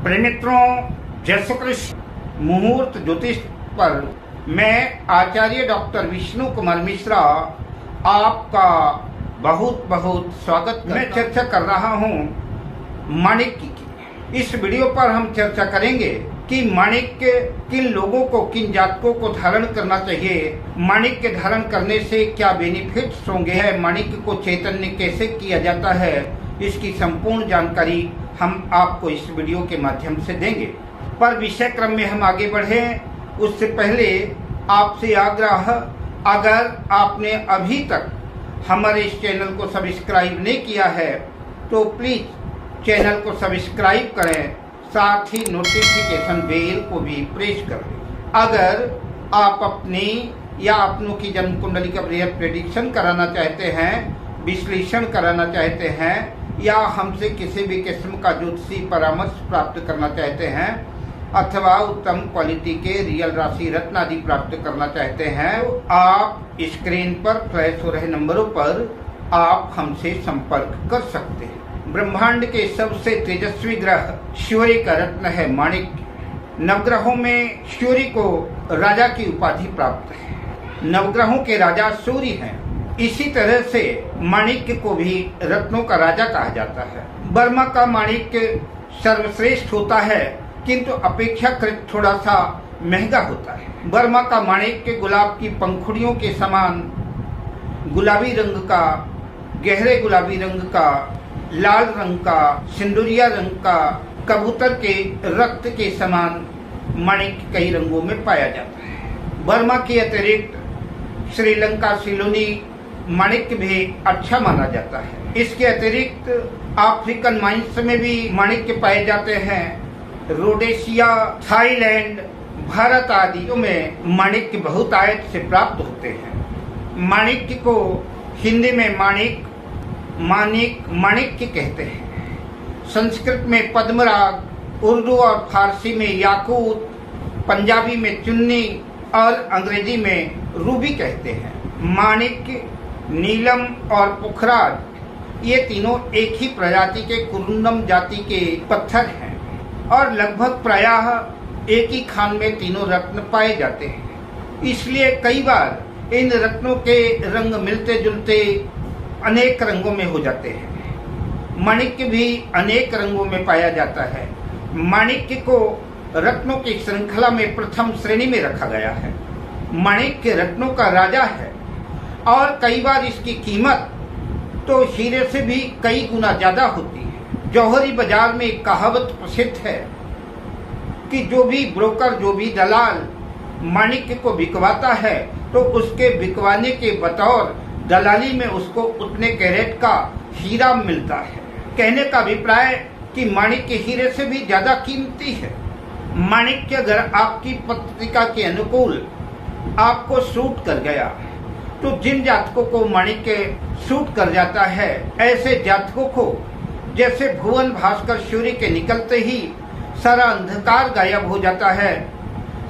प्रेमित्रों, जय श्री कृष्ण। मुहूर्त ज्योतिष पर मैं आचार्य डॉक्टर विष्णु कुमार मिश्रा आपका बहुत बहुत स्वागत। मैं चर्चा कर रहा हूँ माणिक्य की। इस वीडियो पर हम चर्चा करेंगे कि माणिक्य किन लोगों को, किन जातकों को धारण करना चाहिए, माणिक्य धारण करने से क्या बेनिफिट्स होंगे, माणिक्य को चैतन्य कैसे किया जाता है, इसकी संपूर्ण जानकारी हम आपको इस वीडियो के माध्यम से देंगे। पर विषय क्रम में हम आगे बढ़ें उससे पहले आपसे आग्रह, अगर आपने अभी तक हमारे इस चैनल को सब्सक्राइब नहीं किया है तो प्लीज चैनल को सब्सक्राइब करें, साथ ही नोटिफिकेशन बेल को भी प्रेस करें। अगर आप अपनी या अपनों की जन्म कुंडली का प्रेडिक्शन कराना चाहते हैं, विश्लेषण कराना चाहते हैं, या हमसे किसी भी किस्म का ज्योतिषी परामर्श प्राप्त करना चाहते हैं, अथवा उत्तम क्वालिटी के रियल राशि रत्न आदि प्राप्त करना चाहते हैं, तो आप स्क्रीन पर फ्लैश हो रहे नंबरों पर आप हमसे संपर्क कर सकते हैं। ब्रह्मांड के सबसे तेजस्वी ग्रह सूर्य का रत्न है माणिक्य। नवग्रहों में सूर्य को राजा की उपाधि प्राप्त है। नवग्रहों के राजा सूर्य हैं। इसी तरह से माणिक्य को भी रत्नों का राजा कहा जाता है। बर्मा का माणिक्य सर्वश्रेष्ठ होता है, किंतु अपेक्षाकृत थोड़ा सा महंगा होता है। बर्मा का माणिक्य गुलाब की पंखुड़ियों के समान गुलाबी रंग का, गहरे गुलाबी रंग का, लाल रंग का, सिंदूरिया रंग का, कबूतर के रक्त के समान माणिक्य कई रंगों में पाया जाता है। बर्मा के अतिरिक्त श्रीलंका सिलोनी माणिक्य भी अच्छा माना जाता है। इसके अतिरिक्त अफ्रीकन माइंस में भी माणिक्य पाए जाते हैं। रोडेशिया, थाईलैंड, भारत आदि में माणिक्य बहुतायत से प्राप्त होते हैं। माणिक्य को हिंदी में माणिक्य कहते हैं। संस्कृत में पद्मराग, उर्दू और फारसी में याकूत, पंजाबी में चुन्नी और अंग्रेजी में रूबी कहते हैं। माणिक्य, नीलम और पुखराज ये तीनों एक ही प्रजाति के कुरुंदम जाति के पत्थर हैं और लगभग प्रायः एक ही खान में तीनों रत्न पाए जाते हैं। इसलिए कई बार इन रत्नों के रंग मिलते जुलते अनेक रंगों में हो जाते हैं। माणिक्य भी अनेक रंगों में पाया जाता है। माणिक्य को रत्नों की श्रृंखला में प्रथम श्रेणी में रखा गया है। माणिक्य रत्नों का राजा है और कई बार इसकी कीमत तो हीरे से भी कई गुना ज्यादा होती है। जौहरी बाजार में एक कहावत प्रसिद्ध है कि जो भी ब्रोकर, जो भी दलाल माणिक्य को बिकवाता है तो उसके बिकवाने के बतौर दलाली में उसको उतने कैरेट का हीरा मिलता है। कहने का अभिप्राय कि माणिक्य हीरे से भी ज्यादा कीमती है। माणिक्य अगर आपकी पत्रिका के अनुकूल आपको सूट कर गया तो जिन जातकों को माणिक्य सूट कर जाता है, ऐसे जातकों को जैसे भुवन भास्कर सूर्य के निकलते ही सारा अंधकार गायब हो जाता है,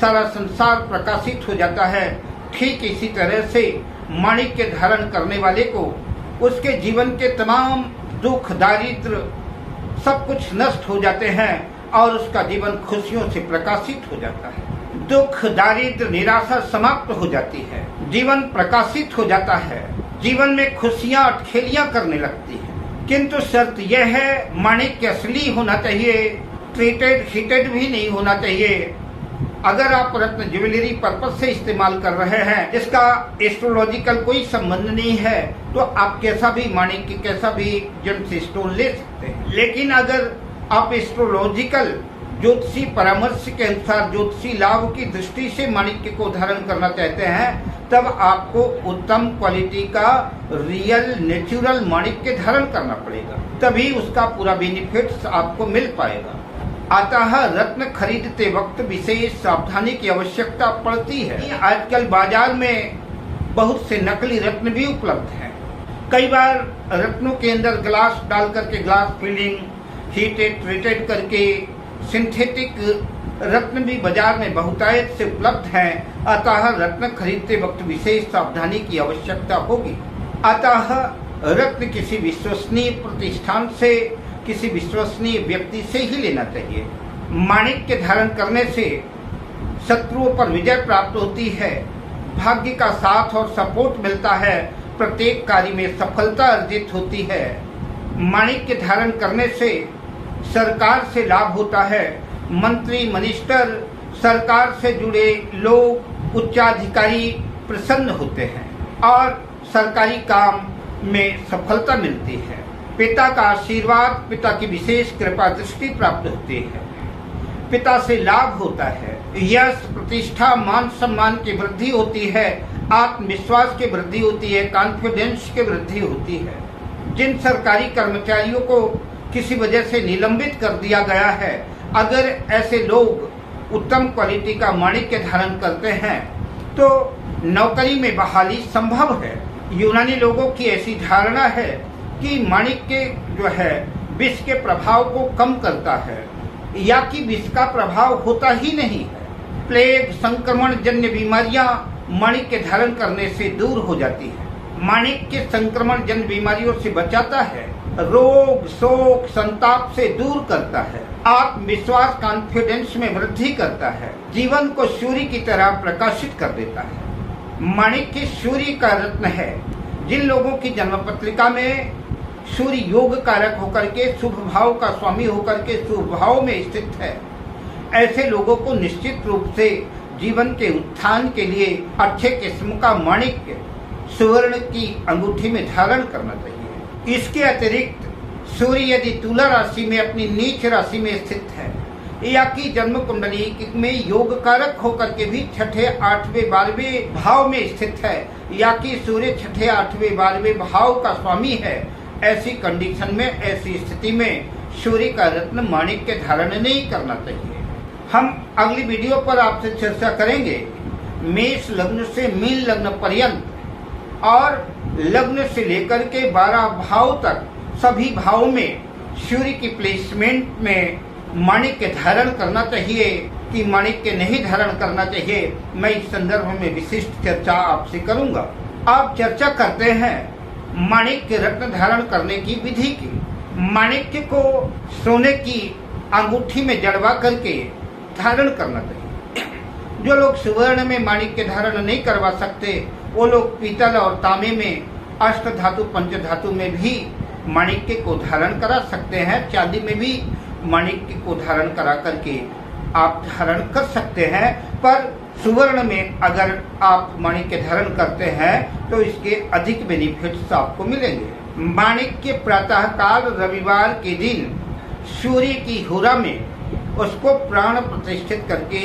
सारा संसार प्रकाशित हो जाता है, ठीक इसी तरह से माणिक्य धारण करने वाले को उसके जीवन के तमाम दुख, दारिद्र सब कुछ नष्ट हो जाते हैं और उसका जीवन खुशियों से प्रकाशित हो जाता है। दुख, दारिद्र, निराशा समाप्त हो जाती है, जीवन प्रकाशित हो जाता है, जीवन में खुशियां अटखेलियां करने लगती है। किंतु शर्त यह है, माणिक्य असली होना चाहिए, ट्रीटेड हीटेड भी नहीं होना चाहिए। अगर आप रत्न ज्वेलरी पर्पज से इस्तेमाल कर रहे हैं, इसका एस्ट्रोलॉजिकल कोई संबंध नहीं है, तो आप कैसा भी माणिक्य, कैसा भी जेम्स स्टोन ले सकते हैं। लेकिन अगर आप एस्ट्रोलॉजिकल ज्योतिषी परामर्श के अनुसार ज्योतिषी लाभ की दृष्टि से माणिक्य को धारण करना चाहते हैं, तब आपको उत्तम क्वालिटी का रियल नेचुरल माणिक्य धारण करना पड़ेगा, तभी उसका पूरा बेनिफिट्स आपको मिल पाएगा। अतः रत्न खरीदते वक्त विशेष सावधानी की आवश्यकता पड़ती है। आजकल बाजार में बहुत से नकली रत्न भी उपलब्ध हैं। कई बार रत्नों के अंदर ग्लास डाल करके, ग्लास फिलिंग, हीटेड ट्रीटेड करके सिंथेटिक रत्न भी बाजार में बहुतायत से उपलब्ध हैं। अतः रत्न खरीदते वक्त विशेष सावधानी की आवश्यकता होगी। अतः रत्न किसी विश्वसनीय प्रतिष्ठान से, किसी विश्वसनीय व्यक्ति से ही लेना चाहिए। माणिक्य धारण करने से शत्रुओं पर विजय प्राप्त होती है, भाग्य का साथ और सपोर्ट मिलता है, प्रत्येक कार्य में सफलता अर्जित होती है। माणिक्य धारण करने से सरकार से लाभ होता है, मंत्री मिनिस्टर सरकार से जुड़े लोग उच्चाधिकारी प्रसन्न होते हैं और सरकारी काम में सफलता मिलती है। पिता का आशीर्वाद, पिता की विशेष कृपा दृष्टि प्राप्त होती है, पिता से लाभ होता है, यश प्रतिष्ठा मान सम्मान की वृद्धि होती है, आत्मविश्वास की वृद्धि होती है, कॉन्फिडेंस की वृद्धि होती है। जिन सरकारी कर्मचारियों को किसी वजह से निलंबित कर दिया गया है, अगर ऐसे लोग उत्तम क्वालिटी का माणिक्य धारण करते हैं तो नौकरी में बहाली संभव है। यूनानी लोगों की ऐसी धारणा है कि माणिक्य जो है विष के प्रभाव को कम करता है या कि विष का प्रभाव होता ही नहीं है। प्लेग संक्रमण जन्य बीमारियां माणिक्य धारण करने से दूर हो जाती है। माणिक्य संक्रमण जन्य बीमारियों से बचाता है, रोग शोक संताप से दूर करता है, आत्मविश्वास कॉन्फिडेंस में वृद्धि करता है, जीवन को सूर्य की तरह प्रकाशित कर देता है। माणिक्य सूर्य का रत्न है। जिन लोगों की जन्म पत्रिका में सूर्य योग कारक होकर के शुभ भाव का स्वामी होकर के शुभ भाव में स्थित है, ऐसे लोगों को निश्चित रूप से जीवन के उत्थान के लिए अच्छे किस्म का माणिक्य सुवर्ण की अंगूठी में धारण करना चाहिए। इसके अतिरिक्त सूर्य यदि तुला राशि में अपनी नीच राशि में स्थित है या कि जन्म कुंडली में योग कारक होकर के भी छठे 8वें 12वें भाव में स्थित है या कि सूर्य छठे 8वें 12वें भाव का स्वामी है, ऐसी कंडीशन में, ऐसी स्थिति में सूर्य का रत्न माणिक्य धारण नहीं करना चाहिए। हम अगली वीडियो पर आपसे चर्चा करेंगे मेष लग्न से मीन लग्न पर्यंत और लग्न से लेकर के 12 भाव तक सभी भावों में सूर्य की प्लेसमेंट में माणिक्य धारण करना चाहिए कि माणिक्य नहीं धारण करना चाहिए। मैं इस संदर्भ में विशिष्ट चर्चा आपसे करूंगा। आप चर्चा करते हैं माणिक्य रत्न धारण करने की विधि की। माणिक्य को सोने की अंगूठी में जड़वा करके धारण करना चाहिए। जो लोग सुवर्ण में माणिक्य धारण नहीं करवा सकते, वो लोग पीतल और तांबे में अष्ट धातु पंच धातु में भी माणिक्य को धारण करा सकते हैं। चांदी में भी माणिक्य को धारण करा करके आप धारण कर सकते हैं, पर सुवर्ण में अगर आप माणिक्य धारण करते हैं तो इसके अधिक बेनिफिट्स आपको मिलेंगे। माणिक्य प्रातः काल रविवार के दिन सूर्य की हुरा में उसको प्राण प्रतिष्ठित करके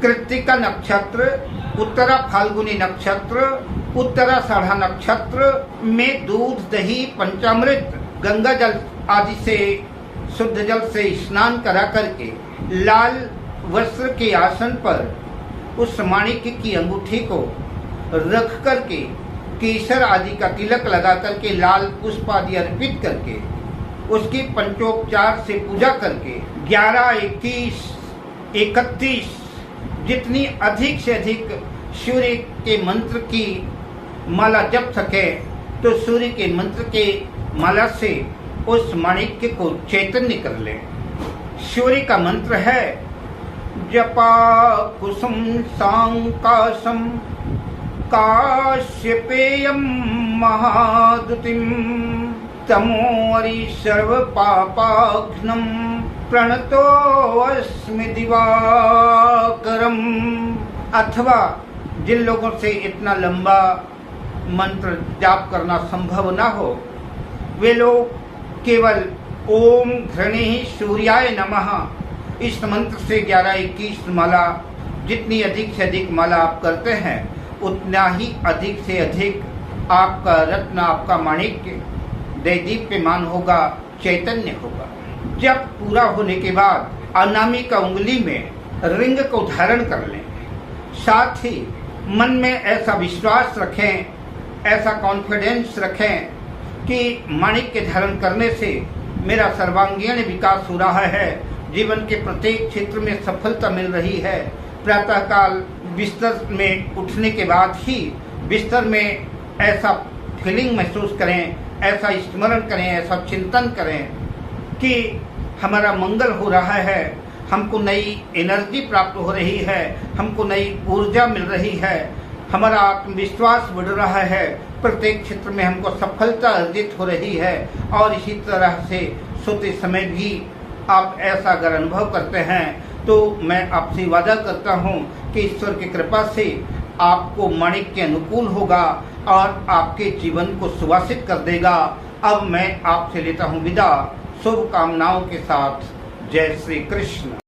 कृत्तिका नक्षत्र, उत्तरा फाल्गुनी नक्षत्र, उत्तराषाढ़ा नक्षत्र में दूध दही पंचामृत गंगा जल आदि से शुद्ध जल से स्नान करा करके लाल वस्त्र के आसन पर उस माणिक्य की अंगूठी को रख करके केसर आदि का तिलक लगा करके लाल पुष्प आदि अर्पित करके उसकी पंचोपचार से पूजा करके 11, 21, 31 जितनी अधिक से अधिक सूर्य के मंत्र की माला जप सके तो सूर्य के मंत्र के माला से उस माणिक्य को चैतन्य कर ले। सूर्य का मंत्र है जपा कुसुम सांकाशम काश्यपेयम महादुतिम तमोरि सर्व पापाघ्नम प्रणतो अस्मि दिवाकरम। अथवा जिन लोगों से इतना लंबा मंत्र जाप करना संभव ना हो, वे लोग केवल ओम घृणी सूर्याय नमः इस मंत्र से 11-21 माला, जितनी अधिक से अधिक माला आप करते हैं उतना ही अधिक से अधिक आपका रत्न, आपका माणिक्य दैदीप्यमान होगा, चैतन्य होगा। जब पूरा होने के बाद अनामिका उंगली में रिंग को धारण कर लें। साथ ही मन में ऐसा विश्वास रखें, ऐसा कॉन्फिडेंस रखें कि माणिक्य धारण करने से मेरा सर्वांगीण विकास हो रहा है, जीवन के प्रत्येक क्षेत्र में सफलता मिल रही है। प्रातःकाल बिस्तर में उठने के बाद ही बिस्तर में ऐसा फीलिंग महसूस करें, ऐसा स्मरण करें, ऐसा चिंतन करें कि हमारा मंगल हो रहा है, हमको नई एनर्जी प्राप्त हो रही है, हमको नई ऊर्जा मिल रही है, हमारा आत्मविश्वास बढ़ रहा है, प्रत्येक क्षेत्र में हमको सफलता अर्जित हो रही है। और इसी तरह से सोते समय भी आप ऐसा अगर अनुभव करते हैं तो मैं आपसे वादा करता हूं कि ईश्वर की कृपा से आपको माणिक्य अनुकूल होगा और आपके जीवन को सुवासित कर देगा। अब मैं आपसे लेता हूं विदा, शुभकामनाओं के साथ। जय श्री कृष्ण।